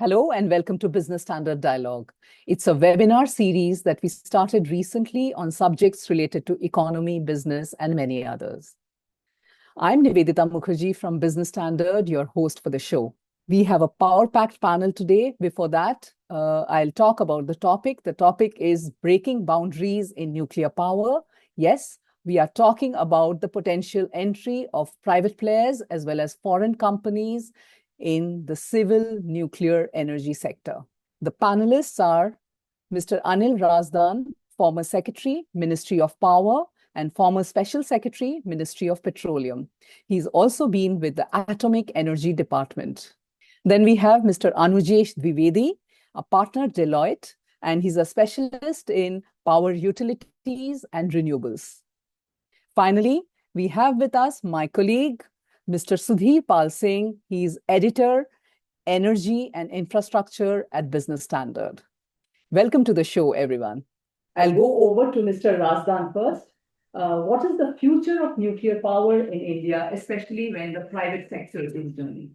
Hello and welcome to Business Standard Dialogue. It's a webinar series that we started recently on subjects related to economy, business, and many others. I'm Nivedita Mookerji from Business Standard, your host for the show. We have a power-packed panel today. Before that, I'll talk about the topic. The topic is breaking boundaries in nuclear power. Yes, we are talking about the potential entry of private players as well as foreign companies in the civil nuclear energy sector. The panelists are Mr. Anil Razdan, former Secretary, Ministry of Power, and former Special Secretary, Ministry of Petroleum. He's also been with the Atomic Energy Department. Then we have Mr. Anujesh Dwivedi, a partner Deloitte, and he's a specialist in power utilities and renewables. Finally, we have with us my colleague, Mr. Sudheer Singh. He's editor, energy and infrastructure at Business Standard. Welcome to the show, everyone. I'll go over to Mr. Razdan first. What is the future of nuclear power in India, especially when the private sector is joining?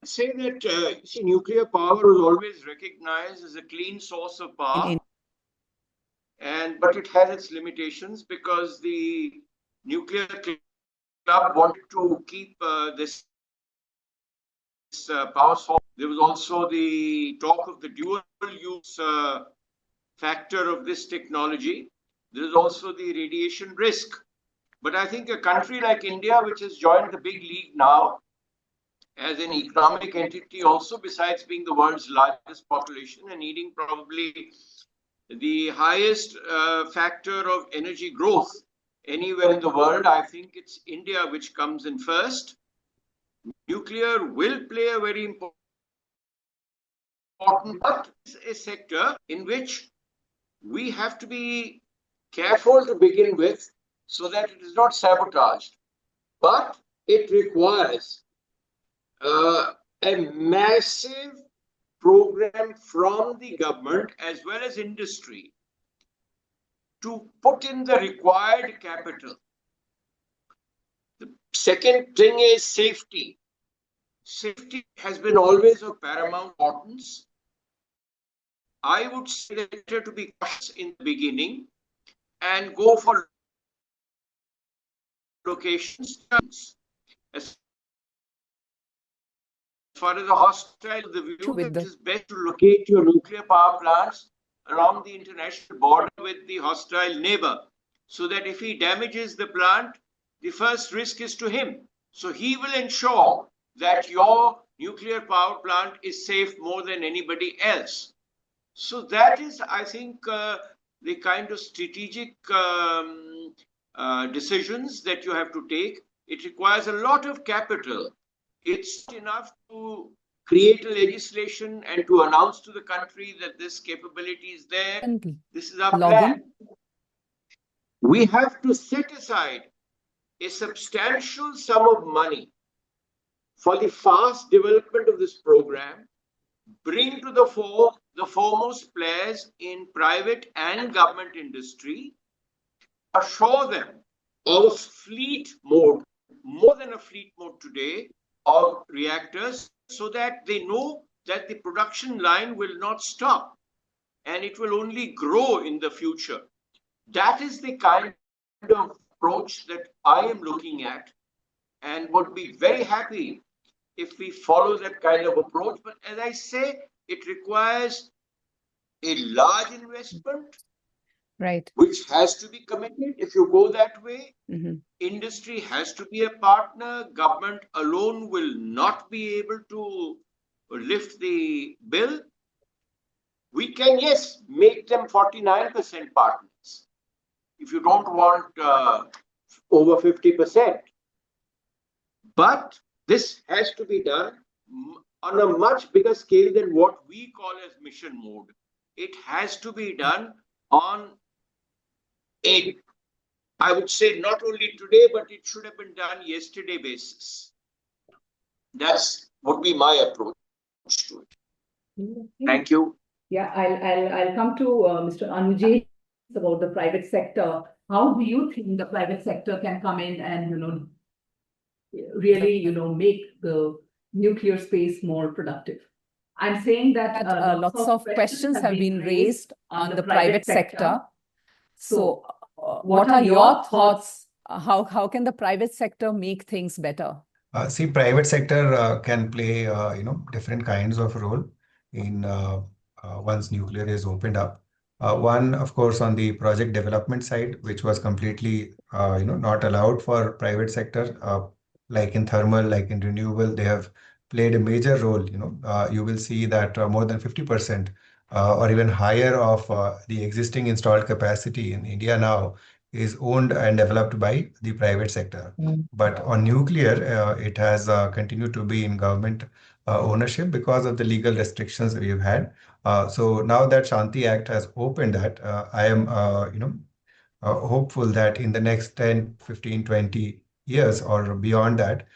Say that nuclear power was always recognized as a clean source of power, but it has its limitations because the nuclear club wanted to keep this power source. There was also the talk of the dual use factor of this technology. There is also the radiation risk. But I think a country like India, which has joined the big league now as an economic entity also, besides being the world's largest population and needing probably the highest factor of energy growth anywhere in the world, I think it's India which comes in first. Nuclear will play a very important but it's a sector in which we have to be careful to begin with so that it is not sabotaged. But it requires a massive program from the government as well as industry to put in the required capital. The second thing is safety. Safety has been always of paramount importance. I would say that to be cautious in the beginning and go for locations. As far as the hostile, the view that it is best to locate your nuclear power plants along the international border with the hostile neighbor, so that if he damages the plant, the first risk is to him. So he will ensure that your nuclear power plant is safe more than anybody else. So that is, I think, the kind of strategic decisions that you have to take. It requires a lot of capital. It's enough to create a legislation and to announce to the country that this capability is there. This is our plan. We have to set aside a substantial sum of money for the fast development of this program, bring to the fore the foremost players in private and government industry, assure them of a fleet mode, more than a fleet mode today, of reactors, so that they know that the production line will not stop and it will only grow in the future. That is the kind of approach that I am looking at and would be very happy if we follow that kind of approach. But as I say, it requires a large investment, right, which has to be committed. If you go that way, industry has to be a partner. Government alone will not be able to lift the bill. We can, yes, make them 49% partners if you don't want over 50%. But this has to be done on a much bigger scale than what we call as mission mode. It has to be done on a, I would say, not only today, but it should have been done yesterday basis. That's would be my approach to it. Thank you. Yeah, I'll come to Mr. Anujesh about the private sector. How do you think the private sector can come in and really make the nuclear space more productive. I'm saying that lots of questions have been raised on the private sector. So, what are your thoughts? How can the private sector make things better? See, private sector can play different kinds of role in once nuclear is opened up. One, of course, on the project development side, which was completely not allowed for private sector, like in thermal, like in renewable, they have played a major role. You will see that more than 50% or even higher of the existing installed capacity in India now is owned and developed by the private sector. But on nuclear, it has continued to be in government ownership because of the legal restrictions we've had. So now that Shanti Act has opened that, I am, hopeful that in the next 10, 15, 20 years or beyond that,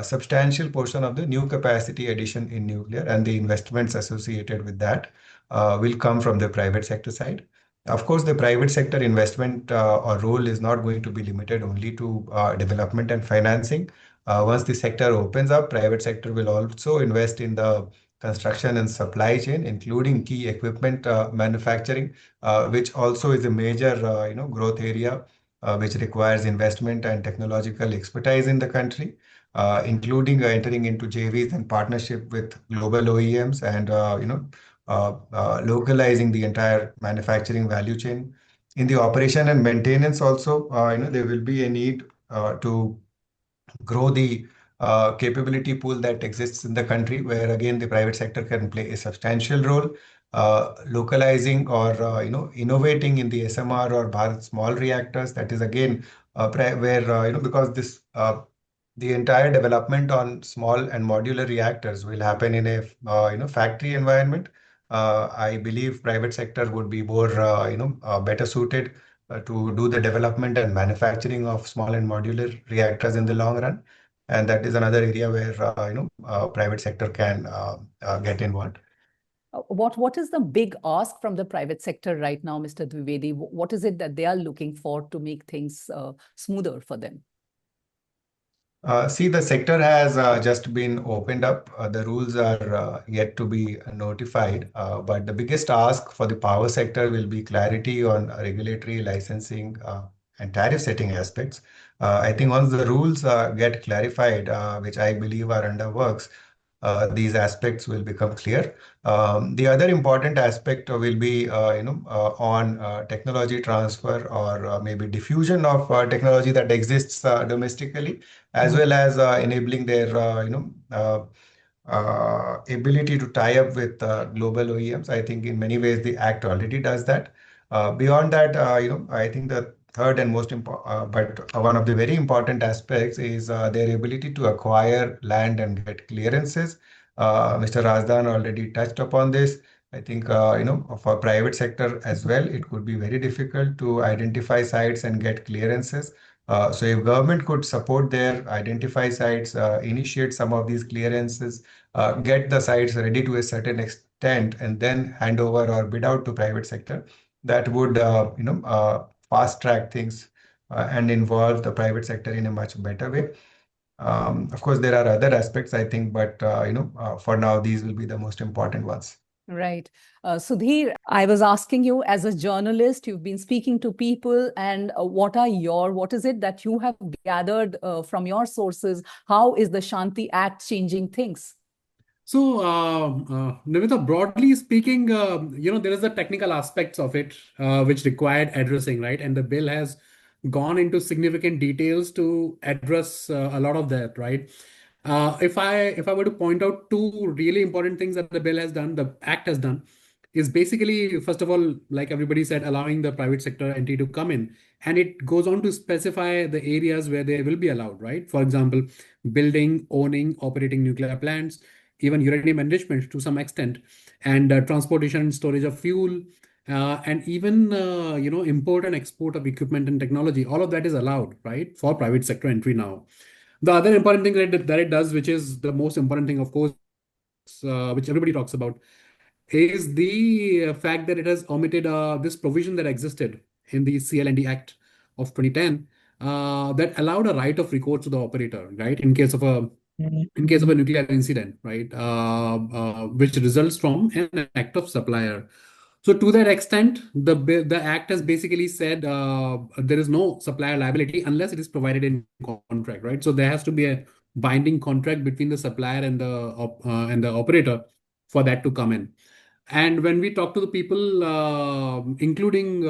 substantial portion of the new capacity addition in nuclear and the investments associated with that will come from the private sector side. Of course, the private sector investment or role is not going to be limited only to development and financing. Once the sector opens up, private sector will also invest in the construction and supply chain, including key equipment manufacturing, which also is a major growth area, which requires investment and technological expertise in the country, including entering into JVs and partnership with global OEMs and localizing the entire manufacturing value chain. In the operation and maintenance also, there will be a need to grow the capability pool that exists in the country, where again the private sector can play a substantial role, localizing or innovating in the SMR or Bharat small reactors. That is again where because this the entire development on small and modular reactors will happen in a factory environment. I believe private sector would be more better suited to do the development and manufacturing of small and modular reactors in the long run, and that is another area where private sector can get involved. What is the big ask from the private sector right now, Mr. Dwivedi? What is it that they are looking for to make things smoother for them? See, the sector has just been opened up. The rules are yet to be notified. But the biggest ask for the power sector will be clarity on regulatory licensing and tariff setting aspects. I think once the rules get clarified, which I believe are under works, these aspects will become clear. The other important aspect will be, on technology transfer or maybe diffusion of technology that exists domestically, as well as enabling their, ability to tie up with global OEMs. I think in many ways the act already does that. Beyond that, I think the third and most important, but one of the very important aspects is their ability to acquire land and get clearances. Mr. Razdan already touched upon this. I think, for private sector as well, it could be very difficult to identify sites and get clearances. So if government could support their identify sites, initiate some of these clearances, get the sites ready to a certain extent, and then hand over or bid out to private sector, that would fast track things and involve the private sector in a much better way. Of course, there are other aspects, I think, but for now, these will be the most important ones. Right. Sudheer, I was asking you as a journalist, you've been speaking to people, and what is it that you have gathered from your sources? How is the Shanti Act changing things? So, Nivedita, broadly speaking, there is the technical aspects of it which required addressing, right? And the bill has gone into significant details to address a lot of that, right? If I were to point out two really important things that the bill has done, the act has done, is basically, first of all, like everybody said, allowing the private sector entity to come in. And it goes on to specify the areas where they will be allowed, right? For example, building, owning, operating nuclear plants, even uranium enrichment to some extent, and transportation and storage of fuel, and even import and export of equipment and technology. All of that is allowed, right, for private sector entry now. The other important thing that it does, which is the most important thing, of course, which everybody talks about, is the fact that it has omitted this provision that existed in the CL&D Act of 2010 that allowed a right of recourse to the operator, right, in case of a in case of a nuclear incident, right, which results from an act of supplier. So to that extent, the act has basically said there is no supplier liability unless it is provided in contract, right? So there has to be a binding contract between the supplier and the operator for that to come in. And when we talk to the people, including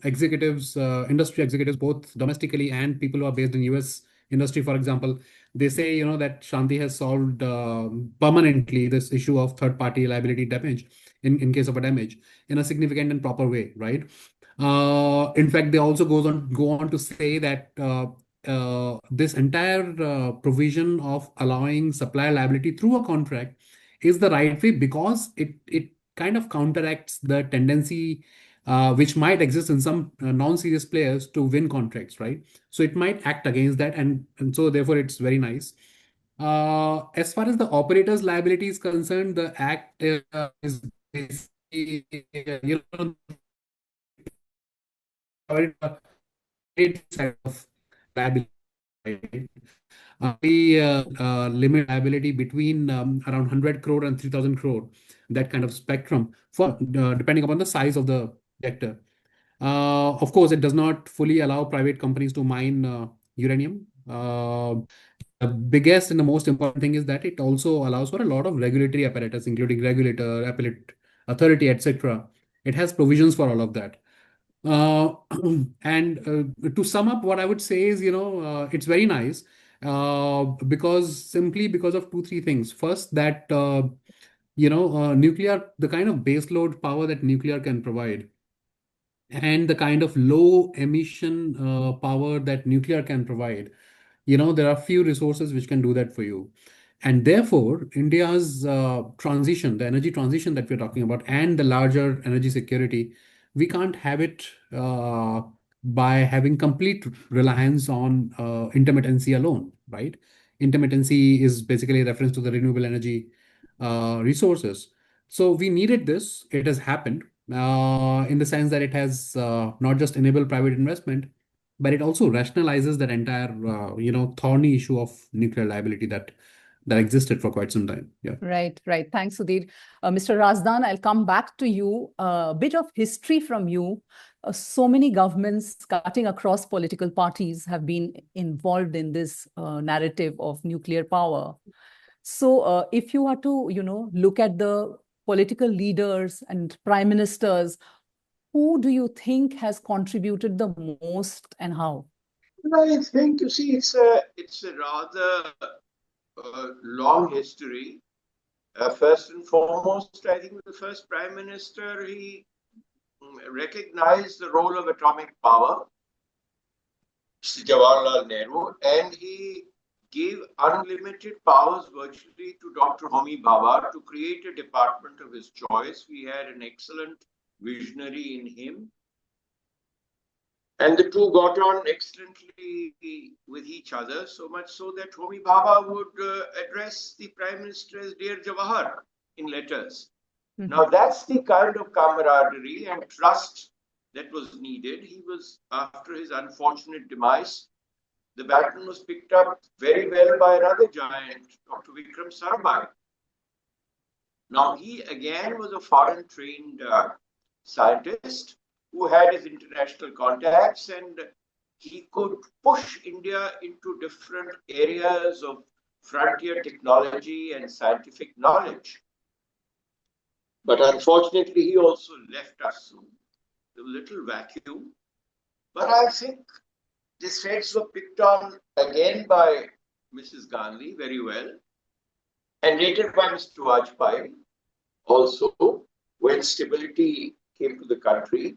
executives, industry executives, both domestically and people who are based in US industry, for example, they say that Shanti has solved permanently this issue of third-party liability damage in case of a damage in a significant and proper way, right? In fact, they also go on to say that this entire provision of allowing supplier liability through a contract is the right way because it kind of counteracts the tendency which might exist in some non-serious players to win contracts, right? So it might act against that, and so therefore it's very nice. As far as the operator's liability is concerned, the act is basically, side of liability, right? We limit liability between around 100 crore and 3,000 crore, that kind of spectrum, for depending upon the size of the sector. Of course, it does not fully allow private companies to mine uranium. The biggest and the most important thing is that it also allows for a lot of regulatory apparatus, including regulator, appellate authority, etc. It has provisions for all of that. And to sum up, what I would say is, it's very nice simply because of two, three things. First, that nuclear, the kind of baseload power that nuclear can provide, and the kind of low emission power that nuclear can provide, there are few resources which can do that for you. And therefore, India's transition, the energy transition that we're talking about, and the larger energy security, we can't have it by having complete reliance on intermittency alone, right? Intermittency is basically a reference to the renewable energy resources. So we needed this. It has happened in the sense that it has not just enabled private investment, but it also rationalizes that entire thorny issue of nuclear liability that existed for quite some time. Yeah. Right. Thanks, Sudheer. Mr. Razdan, I'll come back to you. A bit of history from you. So many governments cutting across political parties have been involved in this narrative of nuclear power. So if you are to, look at the political leaders and prime ministers, who do you think has contributed the most and how? I think, you see, it's a rather long history. First and foremost, I think the first prime minister, he recognized the role of atomic power, Jawaharlal Nehru, and he gave unlimited powers virtually to Dr. Homi Bhabha to create a department of his choice. We had an excellent visionary in him. And the two got on excellently with each other, so much so that Homi Bhabha would address the Prime Minister as Dear Jawahar in letters. Mm-hmm. Now, that's the kind of camaraderie and trust that was needed. He was, after his unfortunate demise, the baton was picked up very well by another giant, Dr. Vikram Sarabhai. Now, he again was a foreign-trained scientist who had his international contacts, and he could push India into different areas of frontier technology and scientific knowledge. But unfortunately, he also left us soon. There was a little vacuum. But I think the threads were picked on again by Mrs. Gandhi very well, and later by Mr. Vajpayee also, when stability came to the country.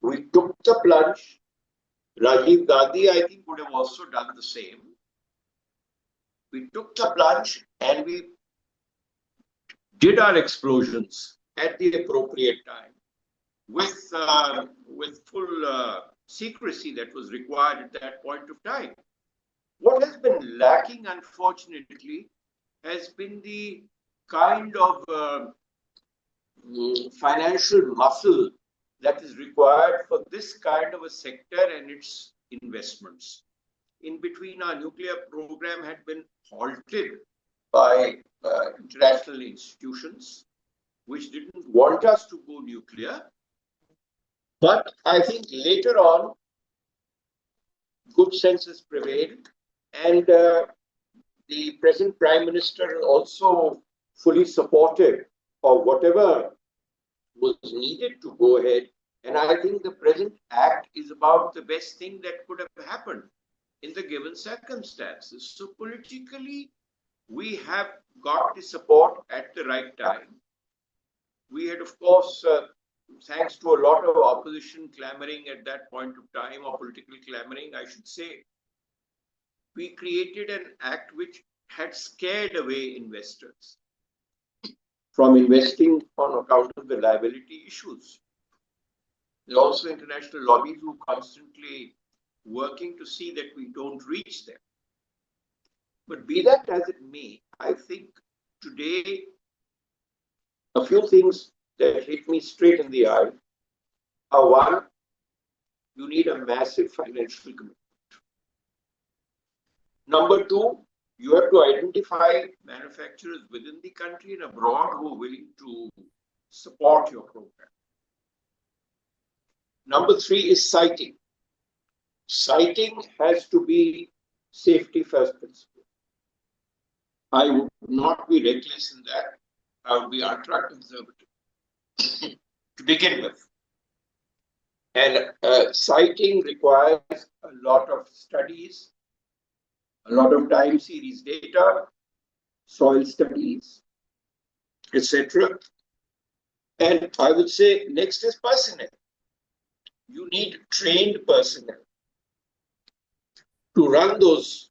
We took the plunge. Rajiv Gandhi, I think, would have also done the same. We took the plunge and we did our explosions at the appropriate time with full secrecy that was required at that point of time. What has been lacking, unfortunately, has been the kind of financial muscle that is required for this kind of a sector and its investments. in between, our nuclear program had been halted by international institutions, which didn't want us to go nuclear. But I think later on, good sense has prevailed, and the present Prime Minister also fully supported of whatever was needed to go ahead. And I think the present act is about the best thing that could have happened in the given circumstances. So politically, we have got the support at the right time. We had, of course, thanks to a lot of opposition clamoring at that point of time, or political clamoring, I should say, we created an act which had scared away investors from investing on account of the liability issues. There are also international lobbies who are constantly working to see that we don't reach them. But be that as it may, I think today a few things that hit me straight in the eye are: one, you need a massive financial commitment. Number two, you have to identify manufacturers within the country and abroad who are willing to support your program. Number three is siting. Siting has to be safety first principle. I would not be reckless in that. I would be ultra conservative to begin with. And siting requires a lot of studies, a lot of time series data, soil studies, etc. And I would say next is personnel. You need trained personnel to run those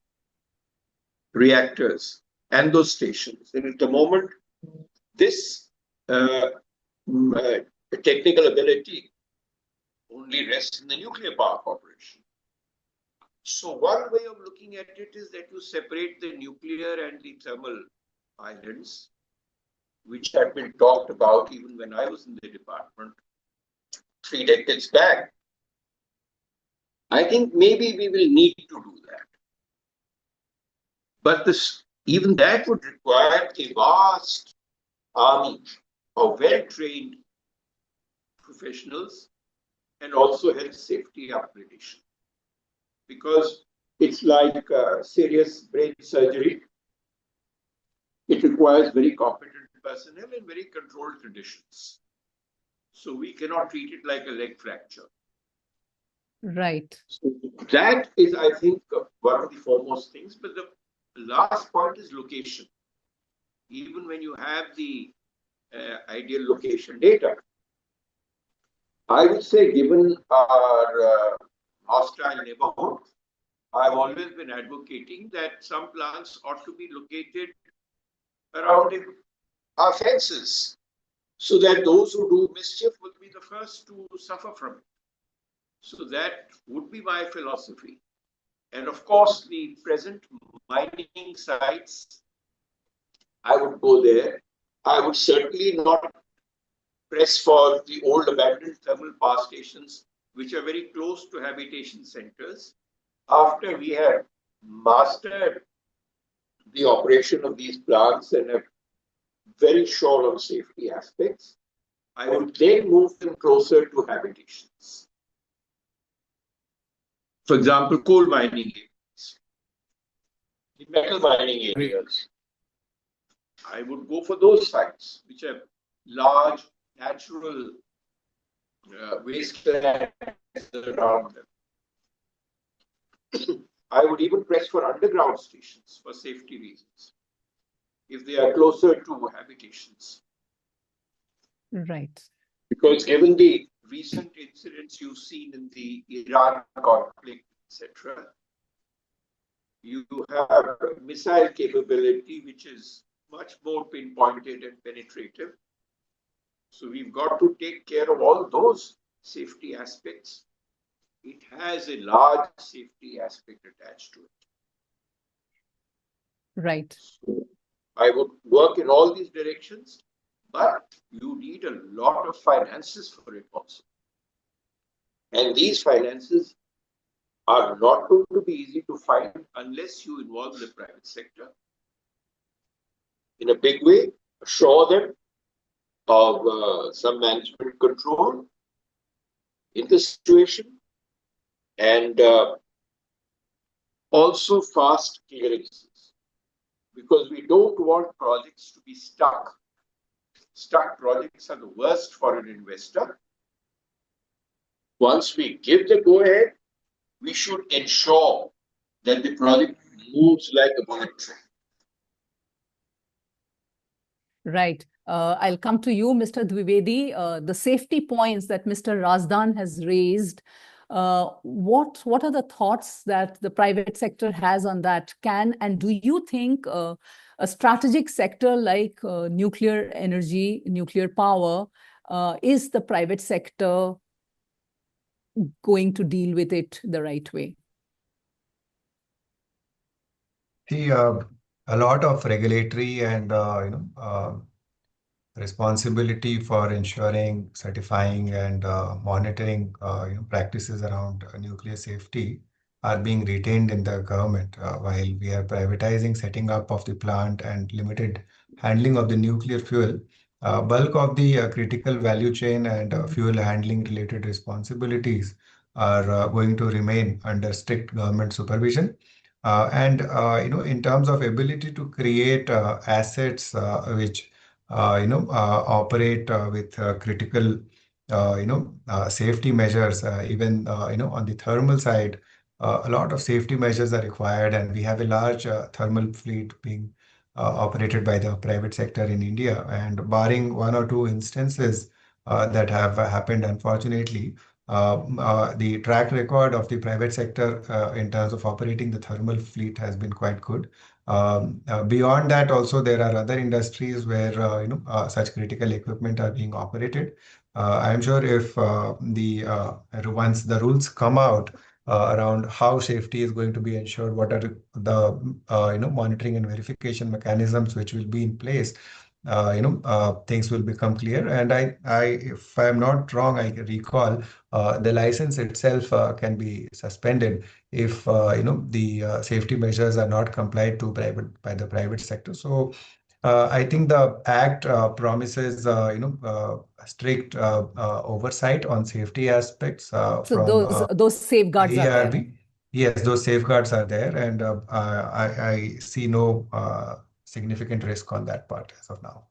reactors and those stations. And at the moment, this technical ability only rests in the nuclear power corporation. So one way of looking at it is that you separate the nuclear and the thermal islands, which had been talked about even when I was in the department 3 decades back. I think maybe we will need to do that. But even that would require a vast army of well-trained professionals and also health safety upgradation. Because it's like serious brain surgery. It requires very competent personnel and very controlled conditions. So we cannot treat it like a leg fracture. Right. So that is, I think, one of the foremost things. But the last point is location. Even when you have the ideal location data, I would say, given our hostile neighborhood, I've always been advocating that some plants ought to be located around our fences, so that those who do mischief will be the first to suffer from it. So that would be my philosophy. And of course, the present mining sites, I would go there. I would certainly not press for the old abandoned thermal power stations, which are very close to habitation centers. After we have mastered the operation of these plants and are very sure on safety aspects, I would then move them closer to habitations. For example, coal mining areas, the metal mining areas. I would go for those sites which have large natural wastelands around them. I would even press for underground stations for safety reasons, if they are closer to habitations. Right. Because given the recent incidents you've seen in the Iran conflict, etc., you have a missile capability which is much more pinpointed and penetrative. So we've got to take care of all those safety aspects. It has a large safety aspect attached to it. Right. So I would work in all these directions, but you need a lot of finances for it also. And these finances are not going to be easy to find unless you involve the private sector in a big way, assure them of some management control in the situation, and also fast clearances, because we don't want projects to be stuck. Stuck projects are the worst for an investor. Once we give the go-ahead, we should ensure that the project moves like a bullet train. Right. I'll come to you, Mr. Dwivedi. The safety points that Mr. Razdan has raised, what are the thoughts that the private sector has on that? And do you think a strategic sector like nuclear energy, nuclear power, is the private sector going to deal with it the right way? See, a lot of regulatory and responsibility for ensuring, certifying, and monitoring practices around nuclear safety are being retained in the government, while we are privatizing setting up of the plant and limited handling of the nuclear fuel. Bulk of the critical value chain and fuel handling related responsibilities are going to remain under strict government supervision. And in terms of ability to create assets which operate with critical safety measures, even on the thermal side, a lot of safety measures are required, and we have a large thermal fleet being operated by the private sector in India. And barring one or two instances that have happened, unfortunately, the track record of the private sector in terms of operating the thermal fleet has been quite good. Beyond that, also there are other industries where such critical equipment are being operated. I'm sure if once the rules come out around how safety is going to be ensured, what are the monitoring and verification mechanisms which will be in place, things will become clear. And if I'm not wrong, I recall the license itself can be suspended if the safety measures are not complied to by the private sector. So I think the Act promises strict oversight on safety aspects So from those safeguards are there. ARB. Yes, those safeguards are there, and I see no significant risk on that part as of now.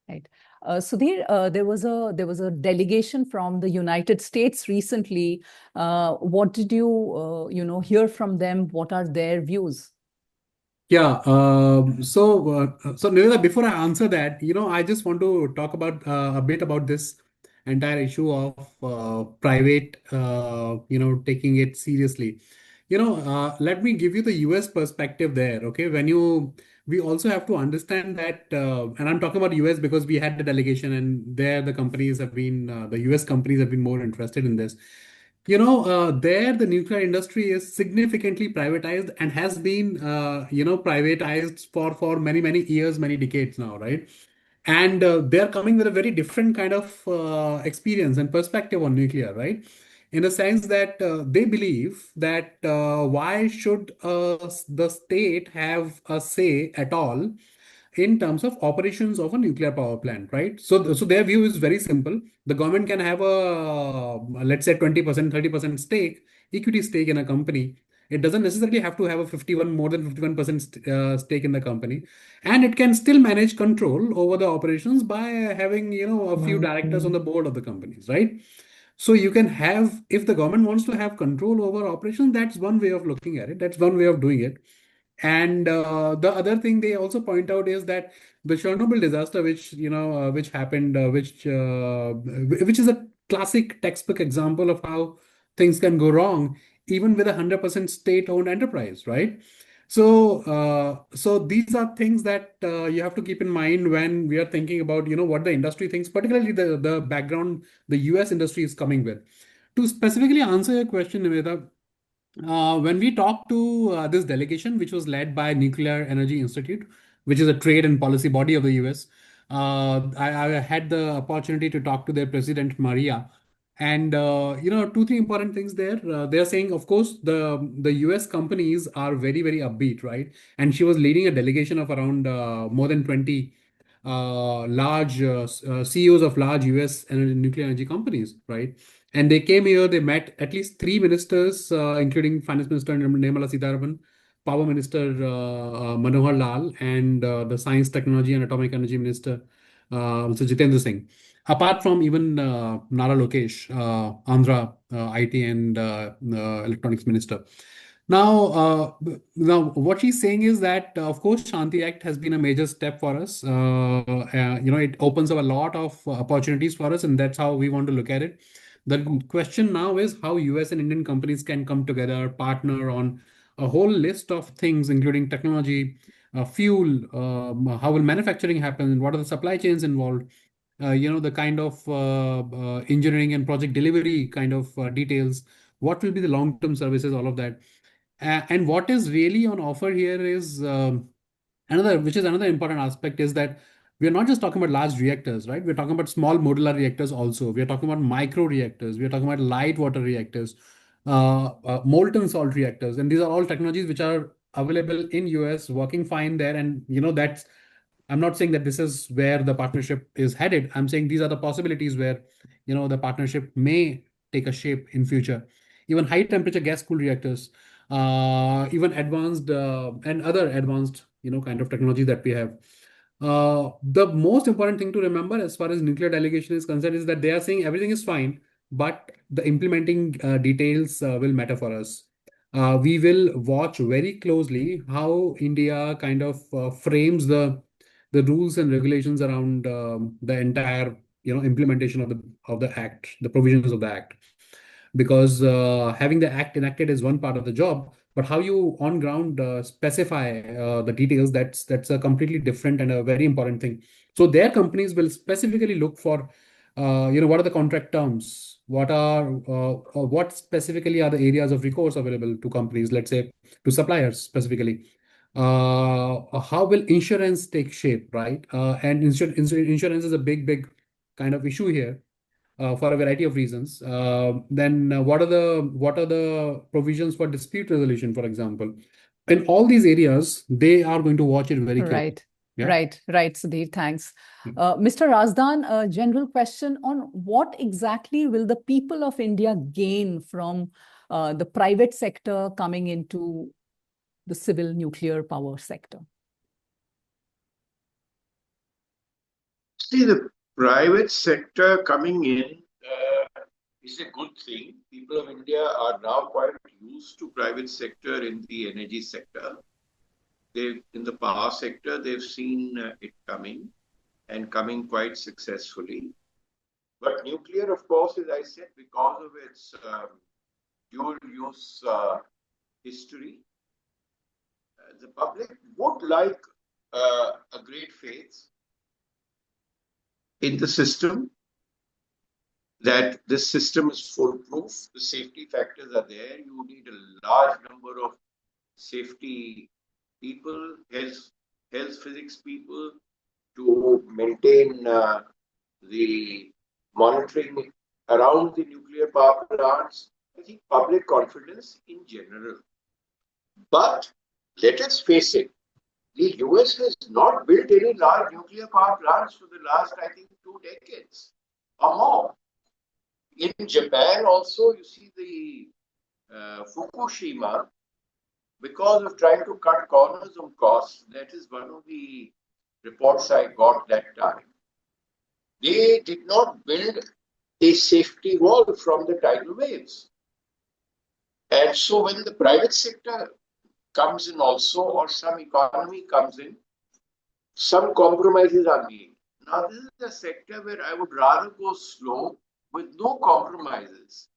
Right. Sudheer, there was a delegation from the United States recently. What did you hear from them? What are their views? Yeah. So Nivedita, before I answer that, I just want to talk about a bit about this entire issue of private, taking it seriously. Let me give you the US perspective there. Okay, we also have to understand that, and I'm talking about US because we had the delegation, and there the companies have been, the US companies have been more interested in this. There the nuclear industry is significantly privatized and has been, privatized for many, many years, many decades now, right? And they're coming with a very different kind of experience and perspective on nuclear, right? In a sense that they believe that why should the state have a say at all in terms of operations of a nuclear power plant, right? So their view is very simple. The government can have let's say 20%, 30% stake, equity stake in a company. It doesn't necessarily have to have a more than 51% stake in the company. And it can still manage control over the operations by having, a few directors on the board of the companies, right? So you can have, if the government wants to have control over operations, that's one way of looking at it. That's one way of doing it. And the other thing they also point out is that the Chernobyl disaster, which happened, which is a classic textbook example of how things can go wrong, even with 100% state-owned enterprise, right? So these are things that you have to keep in mind when we are thinking about, what the industry thinks, particularly the background the US industry is coming with. To specifically answer your question, Nivedita, when we talked to this delegation, which was led by Nuclear Energy Institute, which is a trade and policy body of the US, I had the opportunity to talk to their president, Maria. And two, three important things there. They're saying, of course, the US companies are very, very upbeat, right? And she was leading a delegation of around more than 20 large CEOs of large US nuclear energy companies, right? And they came here, they met at least three ministers, including Finance Minister Nirmala Sitharaman, Power Minister Manohar Lal, and the Science, Technology and Atomic Energy Minister Mr. Jitendra Singh. Apart from even Nara Lokesh, Andhra IT and Electronics Minister. Now, what she's saying is that, of course, Shanti Act has been a major step for us. It opens up a lot of opportunities for us, and that's how we want to look at it. The question now is how US and Indian companies can come together, partner on a whole list of things, including technology, fuel, how will manufacturing happen, what are the supply chains involved, the kind of engineering and project delivery kind of details, what will be the long-term services, all of that. And what is really on offer here is another important aspect is that we are not just talking about large reactors, right? We're talking about small modular reactors also. We're talking about micro reactors. We're talking about light water reactors, molten salt reactors. And these are all technologies which are available in US, working fine there. And, I'm not saying that this is where the partnership is headed. I'm saying these are the possibilities where, the partnership may take a shape in future. Even high temperature gas cooled reactors, even advanced and other advanced, kind of technology that we have. The most important thing to remember as far as nuclear delegation is concerned is that they are saying everything is fine, but the implementing details will matter for us. We will watch very closely how India kind of frames the rules and regulations around the entire implementation of the act, the provisions of the act, because having the act enacted is one part of the job, but how you on ground specify the details, that's a completely different and a very important thing. So their companies will specifically look for what are the contract terms, what specifically are the areas of recourse available to companies, let's say to suppliers specifically. How will insurance take shape, right? And insurance is a big kind of issue here for a variety of reasons. Then what are the provisions for dispute resolution, for example? In all these areas, they are going to watch it very closely. Right. Yeah. Right, Sudheer, thanks. Mr. Razdan, a general question on what exactly will the people of India gain from the private sector coming into the civil nuclear power sector? See, the private sector coming in is a good thing. People of India are now quite used to private sector in the energy sector. In the power sector, they've seen it coming and coming quite successfully. But nuclear, of course, as I said, because of its dual-use history, the public would like a great faith in the system, that this system is foolproof, the safety factors are there. You need a large number of safety people, health physics people to maintain the monitoring around the nuclear power plants. I think public confidence in general. But let us face it, the US has not built any large nuclear power plants for the last, I think, 2 decades or more. In Japan also, you see the Fukushima, because of trying to cut corners on costs, that is one of the reports I got that time. They did not build a safety wall from the tidal waves. And so when the private sector comes in also, or some economy comes in, some compromises are made. Now, this is a sector where I would rather go slow with no compromises.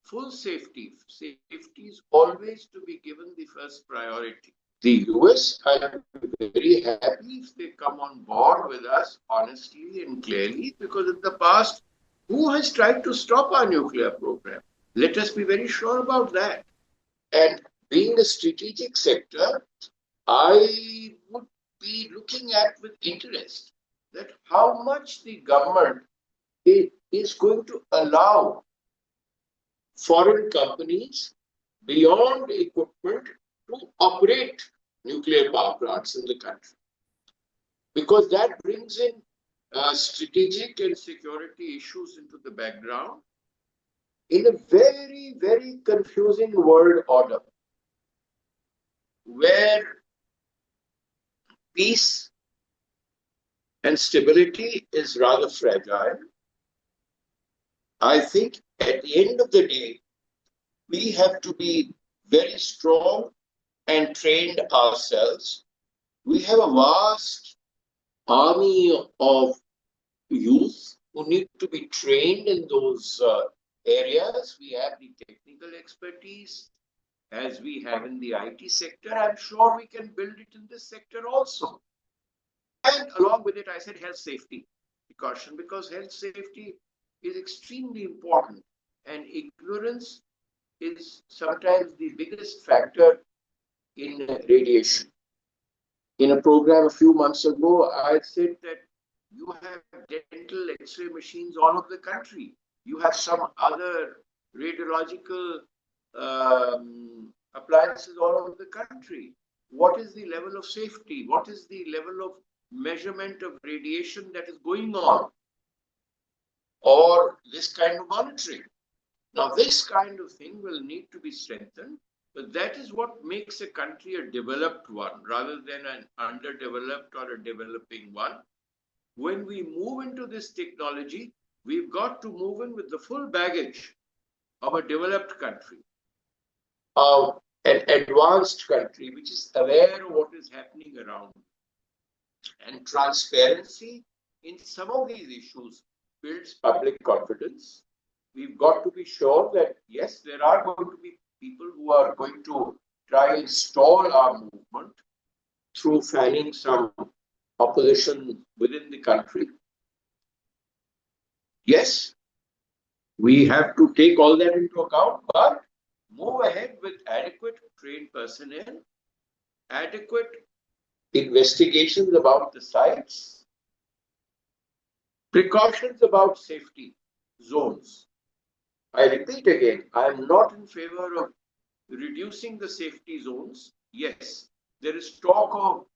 Full safety. Safety is always to be given the first priority. The US, I am very happy if they come on board with us honestly and clearly, because in the past, who has tried to stop our nuclear program? Let us be very sure about that. And being a strategic sector, I would be looking at with interest that how much the government is going to allow foreign companies beyond equipment to operate nuclear power plants in the country. Because that brings in strategic and security issues into the background in a very, very confusing world order where peace and stability is rather fragile. I think at the end of the day, we have to be very strong and trained ourselves. We have a vast army of youth who need to be trained in those areas. We have the technical expertise as we have in the IT sector. I'm sure we can build it in this sector also. And along with it, I said health safety precaution, because health safety is extremely important, and ignorance is sometimes the biggest factor in radiation. In a program a few months ago, I said that you have dental X-ray machines all over the country. You have some other radiological appliances all over the country. What is the level of safety? What is the level of measurement of radiation that is going on? Or this kind of monitoring. Now, this kind of thing will need to be strengthened, but that is what makes a country a developed one rather than an underdeveloped or a developing one. When we move into this technology, we've got to move in with the full baggage of a developed country, of an advanced country which is aware of what is happening around. And transparency in some of these issues builds public confidence. We've got to be sure that, yes, there are going to be people who are going to try and stall our movement through fanning some opposition within the country. Yes, we have to take all that into account, but move ahead with adequate trained personnel, adequate investigations about the sites, precautions about safety zones. I repeat again, I am not in favor of reducing the safety zones. Yes, there is talk of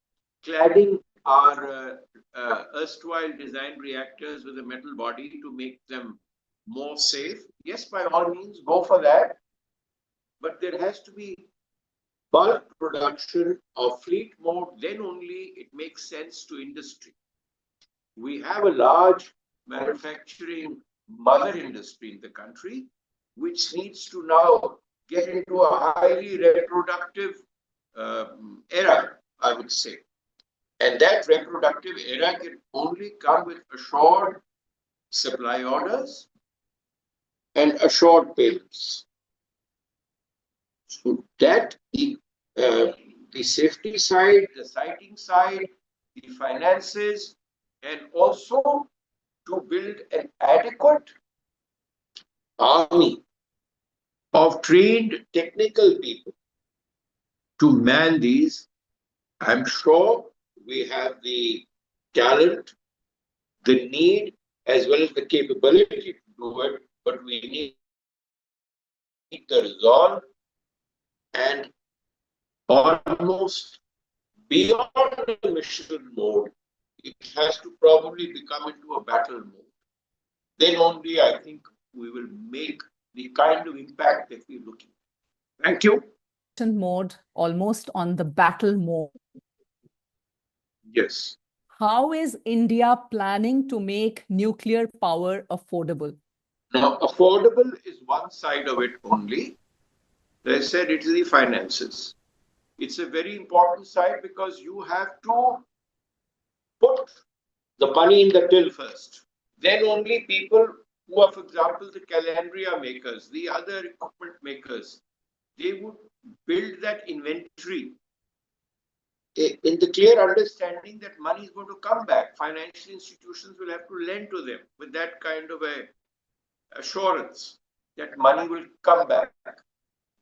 cladding our erstwhile designed reactors with a metal body to make them more safe. Yes, by all means, go for that. But there has to be bulk production of fleet mode, then only it makes sense to industry. We have a large manufacturing mother industry in the country, which needs to now get into a highly reproductive era, I would say. And that reproductive era can only come with assured supply orders and assured payments. So that the safety side, the siting side, the finances, and also to build an adequate army of trained technical people to man these. I'm sure we have the talent, the need, as well as the capability to do it, but we need the resolve and almost beyond the mission mode, it has to probably become into a battle mode. Then only I think we will make the kind of impact that we're looking at. Thank you. Mode, almost on the battle mode. Yes. How is India planning to make nuclear power affordable? Now, affordable is one side of it only. As I said, it is the finances. It's a very important side because you have to put the money in the till first. Then only people who are, for example, the calandria makers, the other equipment makers, they would build that inventory in the clear understanding that money is going to come back. Financial institutions will have to lend to them with that kind of a assurance that money will come back.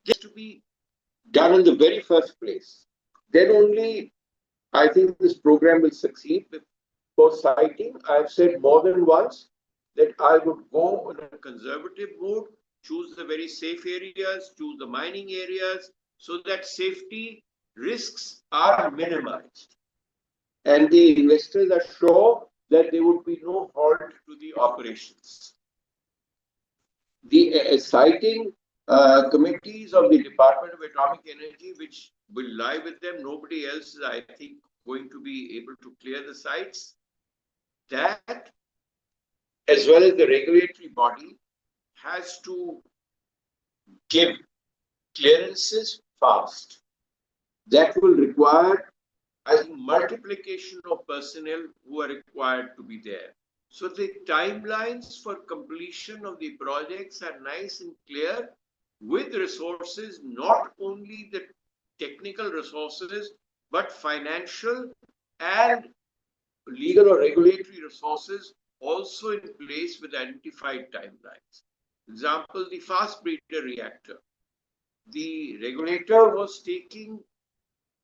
Just to be done in the very first place. Then only I think this program will succeed. For siting, I've said more than once that I would go on a conservative mode choose the very safe areas, choose the mining areas, so that safety risks are minimized. And the investors are sure that there would be no halt to the operations. The citing committees of the Department of Atomic Energy, which will lie with them, nobody else is, I think, going to be able to clear the sites. That, as well as the regulatory body, has to give clearances fast. That will require, I think, multiplication of personnel who are required to be there. So the timelines for completion of the projects are nice and clear, with resources, not only the technical resources, but financial and legal or regulatory resources also in place with identified timelines. Example, the fast breeder reactor. The regulator was taking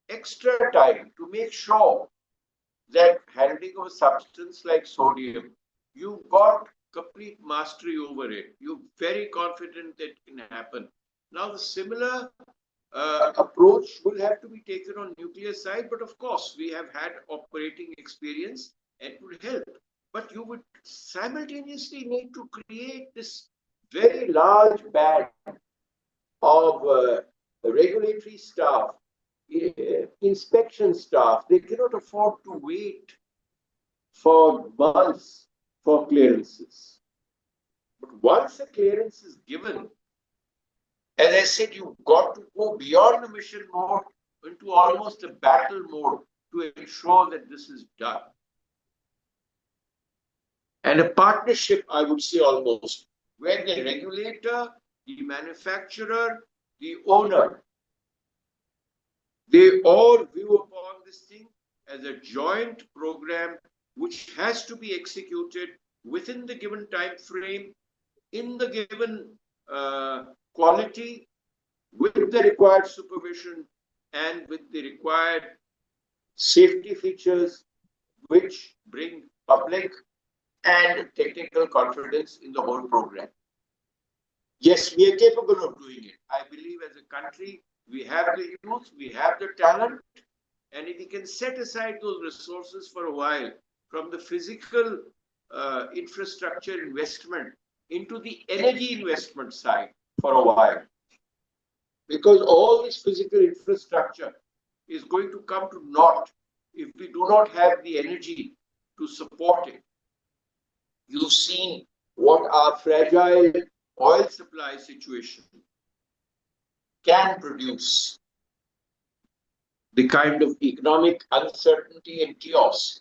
extra time to make sure that handling of a substance like sodium, you've got complete mastery over it. You're very confident that it can happen. Now, the similar approach will have to be taken on nuclear side, but of course, we have had operating experience and it would help. But you would simultaneously need to create this very large band of regulatory staff, inspection staff. They cannot afford to wait for months for clearances. But once a clearance is given, as I said, you've got to go beyond the mission mode into almost a battle mode to ensure that this is done. And a partnership, I would say, almost, where the regulator, the manufacturer, the owner, they all view upon this thing as a joint program which has to be executed within the given time frame, in the given quality, with the required supervision and with the required safety features which bring public and technical confidence in the whole program. Yes, we are capable of doing it. I believe as a country, we have the youth, we have the talent, and if we can set aside those resources for a while from the physical infrastructure investment into the energy investment side for a while, because all this physical infrastructure is going to come to naught if we do not have the energy to support it. You've seen what our fragile oil supply situation can produce, the kind of economic uncertainty and chaos.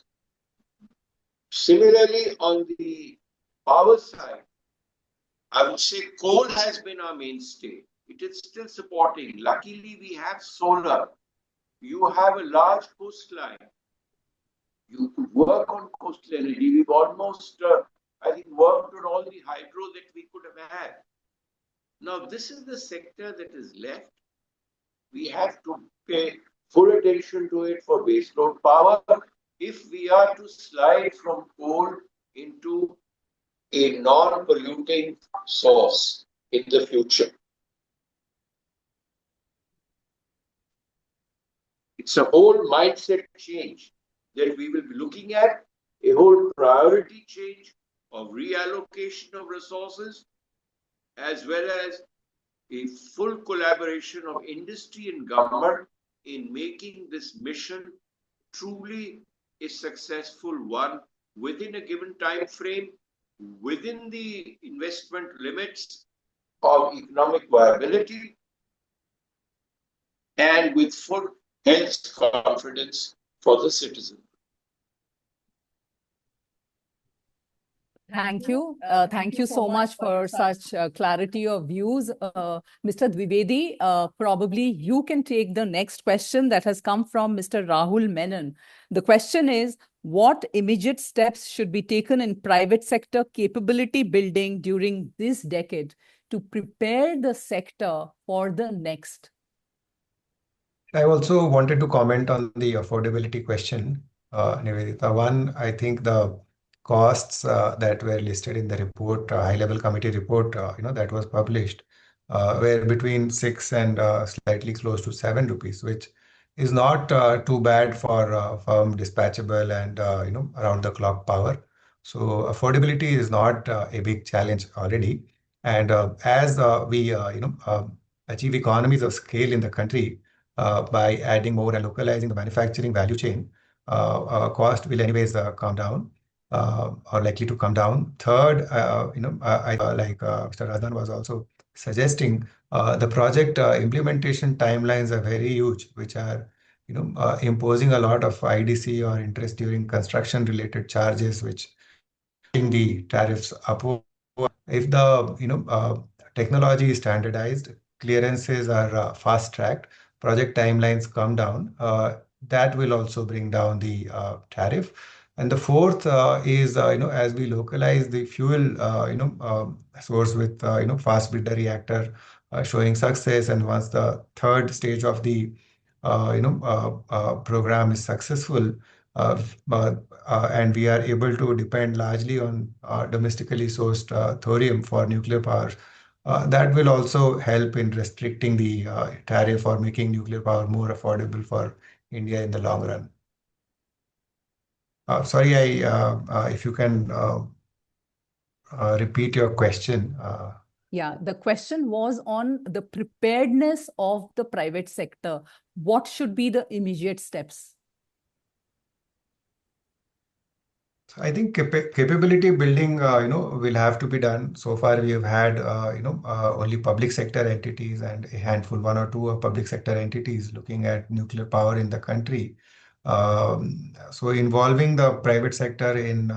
Similarly, on the power side, I would say coal has been our mainstay. It is still supporting. Luckily, we have solar. You have a large coastline. You could work on coastal energy. We've almost, I think, worked on all the hydro that we could have had. Now, this is the sector that is left. We have to pay full attention to it for baseload power if we are to slide from coal into a non-polluting source in the future. It's a whole mindset change that we will be looking at, a whole priority change of reallocation of resources, as well as a full collaboration of industry and government in making this mission truly a successful one within a given time frame, within the investment limits of economic viability, and with full health confidence for the citizen. Thank you. Thank you so much for such clarity of views. Mr. Dwivedi, probably you can take the next question that has come from Mr. Rahul Menon. The question is, what immediate steps should be taken in private sector capability building during this decade to prepare the sector for the next? I also wanted to comment on the affordability question, Nivedita. One, I think the costs that were listed in the report, high-level committee report, that was published, were between 6 and slightly close to 7 rupees, which is not too bad for firm dispatchable and around-the-clock power. So affordability is not a big challenge already. And as we achieve economies of scale in the country by adding more and localizing the manufacturing value chain, cost will anyways come down or likely to come down. Third, like Mr. Razdan was also suggesting, the project implementation timelines are very huge, which are imposing a lot of IDC or interest during construction related charges, which pushing the tariffs upward. If the technology is standardized, clearances are fast tracked, project timelines come down. That will also bring down the tariff. And the fourth is as we localize the fuel source with fast breeder reactor showing success, and once the third stage of the program is successful, uh, uh, and we are able to depend largely on domestically sourced thorium for nuclear power. That will also help in restricting the tariff or making nuclear power more affordable for India in the long run. Sorry, if you can repeat your question. Yeah, the question was on the preparedness of the private sector. What should be the immediate steps? I think capability building, will have to be done. So far, we have had, only public sector entities and a handful, one or two of public sector entities looking at nuclear power in the country. So involving the private sector in,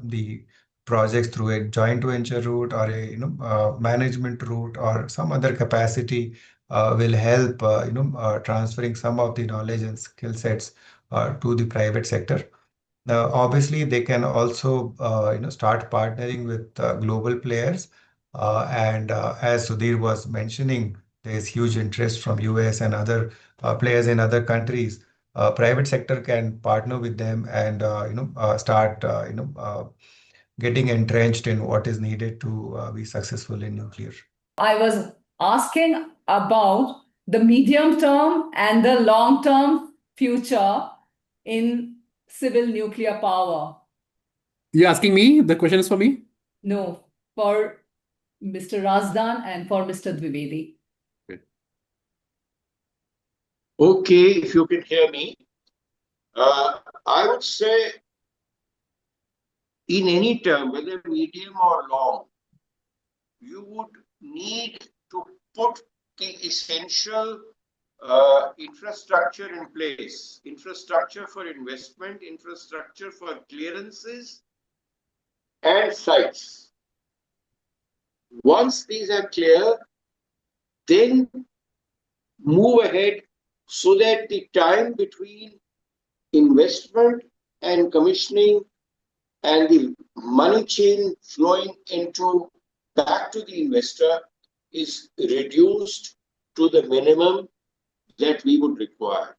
the projects through a joint venture route or a, management route or some other capacity will help, transferring some of the knowledge and skill sets to the private sector. Now, obviously, they can also, start partnering with global players. And as Sudheer was mentioning, there is huge interest from US and other players in other countries. Private sector can partner with them and, start, getting entrenched in what is needed to be successful in nuclear. I was asking about the medium term and the long term future in civil nuclear power. You're asking me? The question is for me? No, for Mr. Razdan and for Mr. Dwivedi. Okay, if you can hear me, I would say in any term, whether medium or long, you would need to put the essential infrastructure in place, infrastructure for investment, infrastructure for clearances and sites. Once these are clear, then move ahead so that the time between investment and commissioning and the money chain flowing into back to the investor is reduced to the minimum that we would require.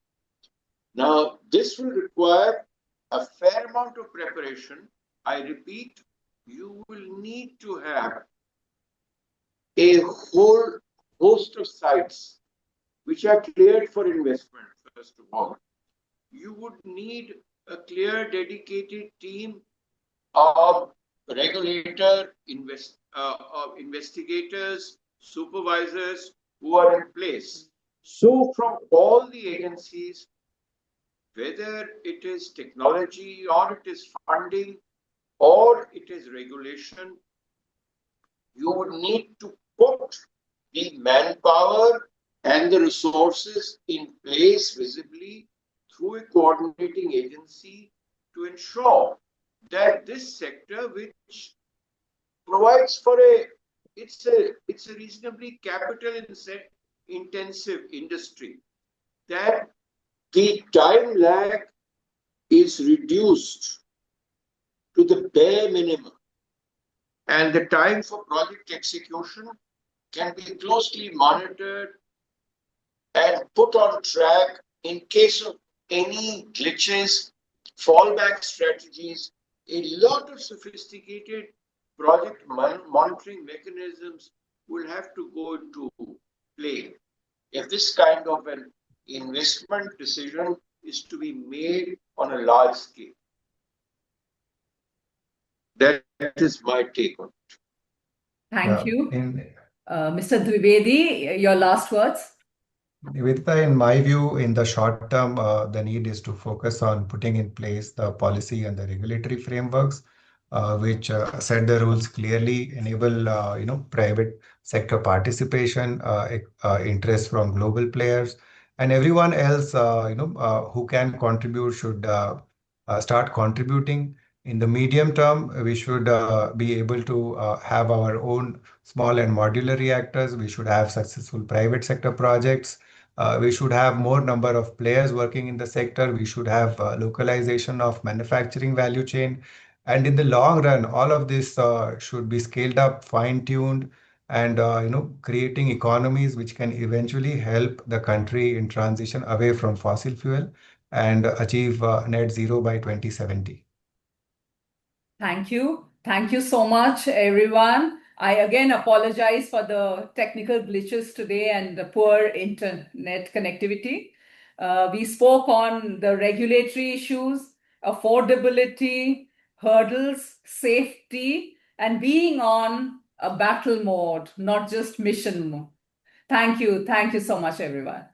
Now, this will require a fair amount of preparation. I repeat, you will need to have a whole host of sites which are cleared for investment, first of all. You would need a clear, dedicated team of regulator, investigators, supervisors who are in place. So from all the agencies, whether it is technology or it is funding or it is regulation, you would need to put the manpower and the resources in place visibly through a coordinating agency to ensure that this sector, which provides for it's a reasonably capital intensive industry, that the time lag is reduced to the bare minimum, and the time for project execution can be closely monitored and put on track in case of any glitches, fallback strategies a lot of sophisticated project monitoring mechanisms will have to go into play if this kind of an investment decision is to be made on a large scale. That is my take on it. Thank you. Mr. Dwivedi, your last words? Nivedita, in my view, in the short term, the need is to focus on putting in place the policy and the regulatory frameworks, which set the rules clearly, enable private sector participation, interest from global players, and everyone else who can contribute should start contributing. In the medium term, we should be able to have our own small and modular reactors. We should have successful private sector projects. We should have more number of players working in the sector. We should have localization of manufacturing value chain. And in the long run, all of this should be scaled up, fine-tuned, and creating economies which can eventually help the country in transition away from fossil fuel and achieve net zero by 2070. Thank you. Thank you so much, everyone. I again apologize for the technical glitches today and the poor internet connectivity. We spoke on the regulatory issues, affordability, hurdles, safety, and being on a battle mode, not just mission mode. Thank you. Thank you so much, everyone.